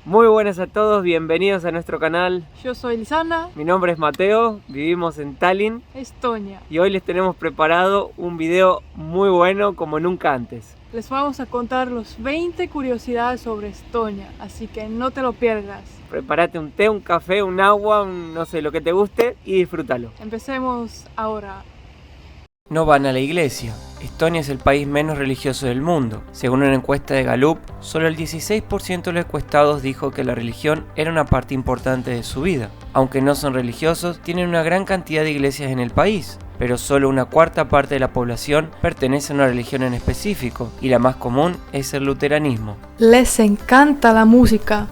Muy buenas a todos, bienvenidos a nuestro canal. Yo soy Lisana. Mi nombre es Mateo, vivimos en Tallinn, Estonia. y hoy les tenemos preparado un video muy bueno como nunca antes. Les vamos a contar los 20 curiosidades sobre Estonia, así que no te lo pierdas. Prepárate un té, un café, un agua, no sé, lo que te guste y disfrútalo. Empecemos ahora. No van a la iglesia. Estonia es el país menos religioso del mundo. Según una encuesta de Gallup, solo el 16% de los encuestados dijo que la religión era una parte importante de su vida. Aunque no son religiosos, tienen una gran cantidad de iglesias en el país, pero solo una cuarta parte de la población pertenece a una religión en específico, y la más común es el luteranismo. Les encanta la música.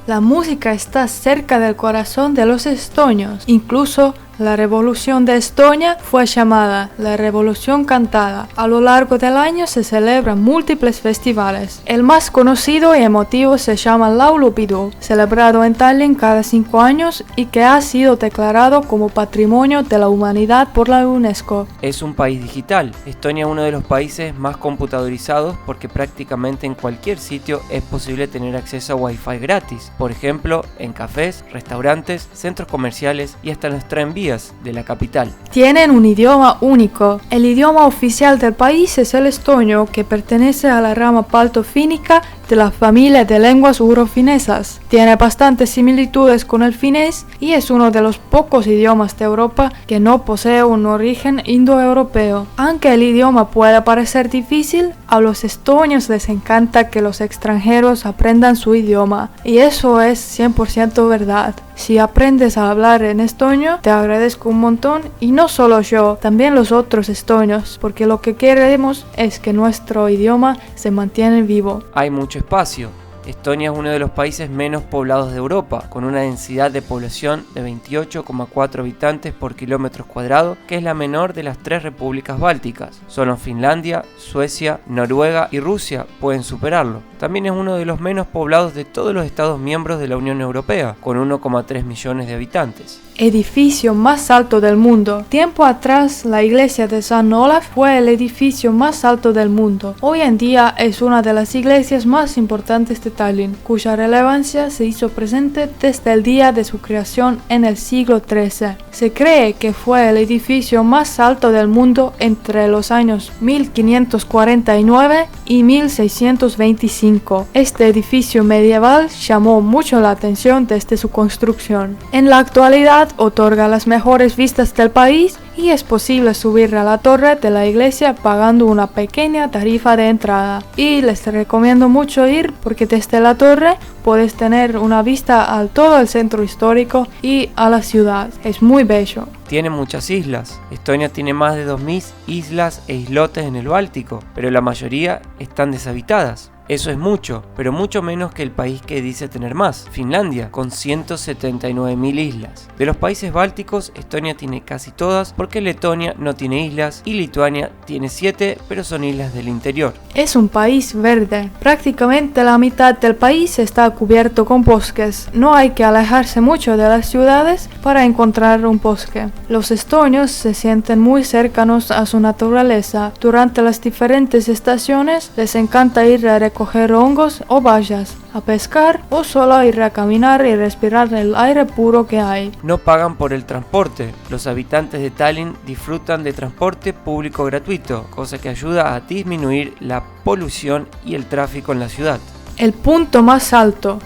La música está cerca del corazón de los estonios. Incluso la Revolución de Estonia fue llamada la Revolución Cantada. A lo largo del año se celebran múltiples festivales. El más conocido y emotivo se llama Laulupidu, celebrado en Tallinn cada 5 años y que ha sido declarado como Patrimonio de la Humanidad por la UNESCO. Es un país digital. Estonia es uno de los países más computadorizados porque prácticamente en cualquier sitio es posible tener acceso a Wi-Fi gratis. Por ejemplo, en cafés, restaurantes, centros comerciales y hasta en los tranvías de la capital. Tienen un idioma único. El idioma oficial del país es el estonio, que pertenece a la rama balto-fínica de la familia de lenguas urofinesas. Tiene bastantes similitudes con el finés y es uno de los pocos idiomas de Europa que no posee un origen indoeuropeo. Aunque el idioma pueda parecer difícil, a los estonios les encanta que los extranjeros aprendan su idioma, y eso es 100% verdad. Si aprendes a hablar en estonio, te agradezco un montón, y no solo yo, también los otros estonios, porque lo que queremos es que nuestro idioma se mantiene vivo. Hay mucho espacio. Estonia es uno de los países menos poblados de Europa, con una densidad de población de 28,4 habitantes por kilómetro cuadrado, que es la menor de las 3 repúblicas bálticas. Solo Finlandia, Suecia, Noruega y Rusia pueden superarlo. También es uno de los menos poblados de todos los estados miembros de la Unión Europea, con 1,3 millones de habitantes. Edificio más alto del mundo. Tiempo atrás, la iglesia de San Olaf fue el edificio más alto del mundo. Hoy en día es una de las iglesias más importantes de Tallinn, cuya relevancia se hizo presente desde el día de su creación en el siglo XIII. Se cree que fue el edificio más alto del mundo entre los años 1549 y 1625. Este edificio medieval llamó mucho la atención desde su construcción. En la actualidad otorga las mejores vistas del país y es posible subir a la torre de la iglesia pagando una pequeña tarifa de entrada. Y les recomiendo mucho ir porque desde la torre puedes tener una vista a todo el centro histórico y a la ciudad. Es muy bello. Tiene muchas islas. Estonia tiene más de 2000 islas e islotes en el Báltico, pero la mayoría están deshabitadas. Eso es mucho, pero mucho menos que el país que dice tener más, Finlandia, con 179.000 islas. De los países bálticos, Estonia tiene casi todas, porque Letonia no tiene islas y Lituania tiene 7, pero son islas del interior. Es un país verde. Prácticamente la mitad del país está cubierto con bosques. No hay que alejarse mucho de las ciudades para encontrar un bosque. Los estonios se sienten muy cercanos a su naturaleza. Durante las diferentes estaciones les encanta ir a recoger hongos o bayas, a pescar o solo ir a caminar y respirar el aire puro que hay. No pagan por el transporte. Los habitantes de Tallinn disfrutan de transporte público gratuito, cosa que ayuda a disminuir la polución y el tráfico en la ciudad. El punto más alto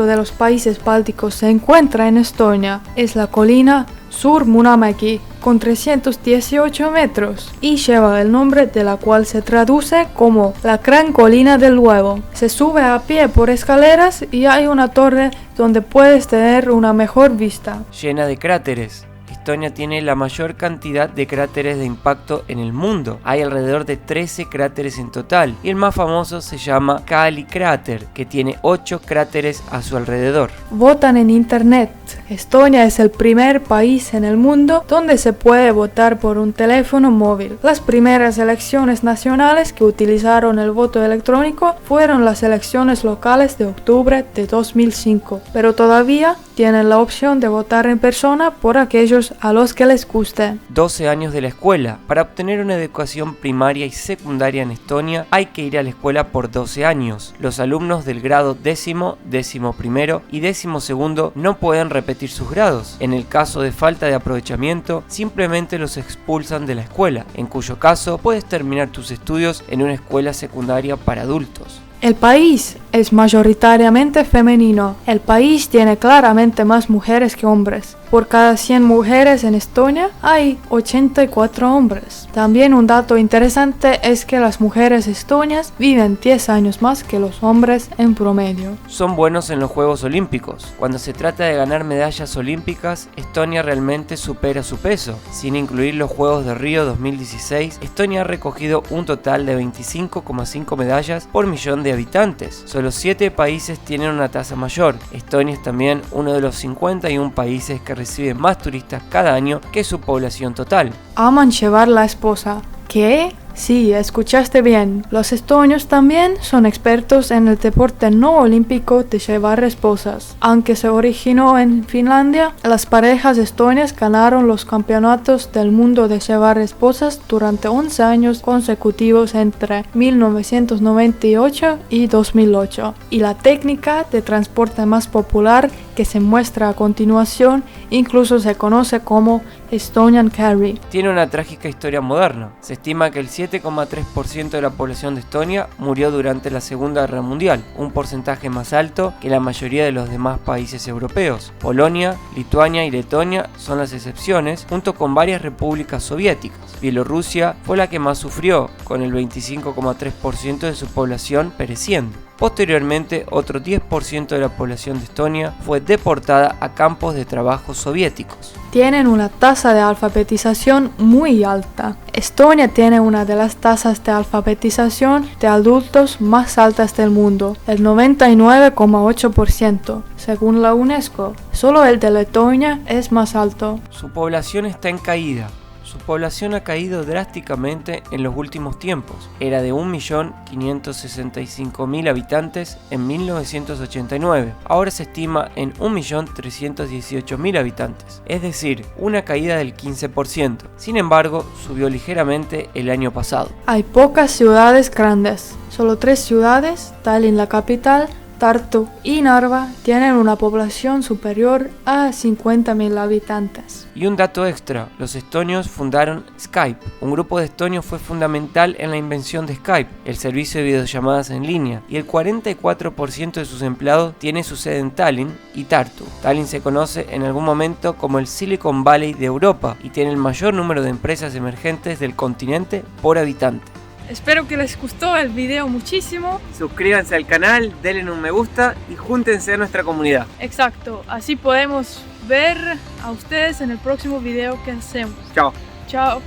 de los países bálticos se encuentra en Estonia. Es la colina Suur-Munamägi, con 318 metros, y lleva el nombre de la cual se traduce como la Gran Colina del Huevo. Se sube a pie por escaleras y hay una torre donde puedes tener una mejor vista. Llena de cráteres. Estonia tiene la mayor cantidad de cráteres de impacto en el mundo. Hay alrededor de 13 cráteres en total, y el más famoso se llama Kaali Cráter, que tiene 8 cráteres a su alrededor. Votan en internet. Estonia es el primer país en el mundo donde se puede votar por un teléfono móvil. Las primeras elecciones nacionales que utilizaron el voto electrónico fueron las elecciones locales de octubre de 2005, pero todavía tienen la opción de votar en persona por aquellos aquellos a los que les guste. 12 años de la escuela. Para obtener una educación primaria y secundaria en Estonia hay que ir a la escuela por 12 años. Los alumnos del grado 10º, 11º y 12º no pueden repetir sus grados. En el caso de falta de aprovechamiento, simplemente los expulsan de la escuela, en cuyo caso puedes terminar tus estudios en una escuela secundaria para adultos. El país es mayoritariamente femenino. El país tiene claramente más mujeres que hombres. Por cada 100 mujeres en Estonia hay 84 hombres. También un dato interesante es que las mujeres estonias viven 10 años más que los hombres en promedio. Son buenos en los Juegos Olímpicos. Cuando se trata de ganar medallas olímpicas, Estonia realmente supera su peso. Sin incluir los Juegos de Río 2016, Estonia ha recogido un total de 25,5 medallas por millón de habitantes. Solo 7 países tienen una tasa mayor. Estonia es también uno de los 51 países que reciben más turistas cada año que su población total. Aman llevar la esposa. ¿Qué? Sí, escuchaste bien. Los estonios también son expertos en el deporte no olímpico de llevar esposas. Aunque se originó en Finlandia, las parejas estonias ganaron los campeonatos del mundo de llevar esposas durante 11 años consecutivos entre 1998 y 2008. Y la técnica de transporte más popular que se muestra a continuación incluso se conoce como Estonian Carry. Tiene una trágica historia moderna. Se estima que el 7,3% de la población de Estonia murió durante la Segunda Guerra Mundial, un porcentaje más alto que la mayoría de los demás países europeos. Polonia, Lituania y Letonia son las excepciones, junto con varias repúblicas soviéticas. Bielorrusia fue la que más sufrió, con el 25,3% de su población pereciendo. Posteriormente, otro 10% de la población de Estonia fue deportada a campos de trabajo soviéticos. Tienen una tasa de alfabetización muy alta. Estonia tiene una de las tasas de alfabetización de adultos más altas del mundo, el 99,8%, según la UNESCO. Solo el de Letonia es más alto. Su población está en caída. Su población ha caído drásticamente en los últimos tiempos. Era de 1.565.000 habitantes en 1989. Ahora se estima en 1.318.000 habitantes, es decir, una caída del 15%. Sin embargo, subió ligeramente el año pasado. Hay pocas ciudades grandes. Solo 3 ciudades, Tallinn la capital, Tartu y Narva tienen una población superior a 50.000 habitantes. Y un dato extra, los estonios fundaron Skype. Un grupo de estonios fue fundamental en la invención de Skype, el servicio de videollamadas en línea, y el 44% de sus empleados tiene su sede en Tallinn y Tartu. Tallinn se conoce en algún momento como el Silicon Valley de Europa y tiene el mayor número de empresas emergentes del continente por habitante. Espero que les gustó el video muchísimo. Suscríbanse al canal, denle un me gusta y júntense a nuestra comunidad. Exacto, así podemos ver a ustedes en el próximo video que hacemos. Chao. Chao.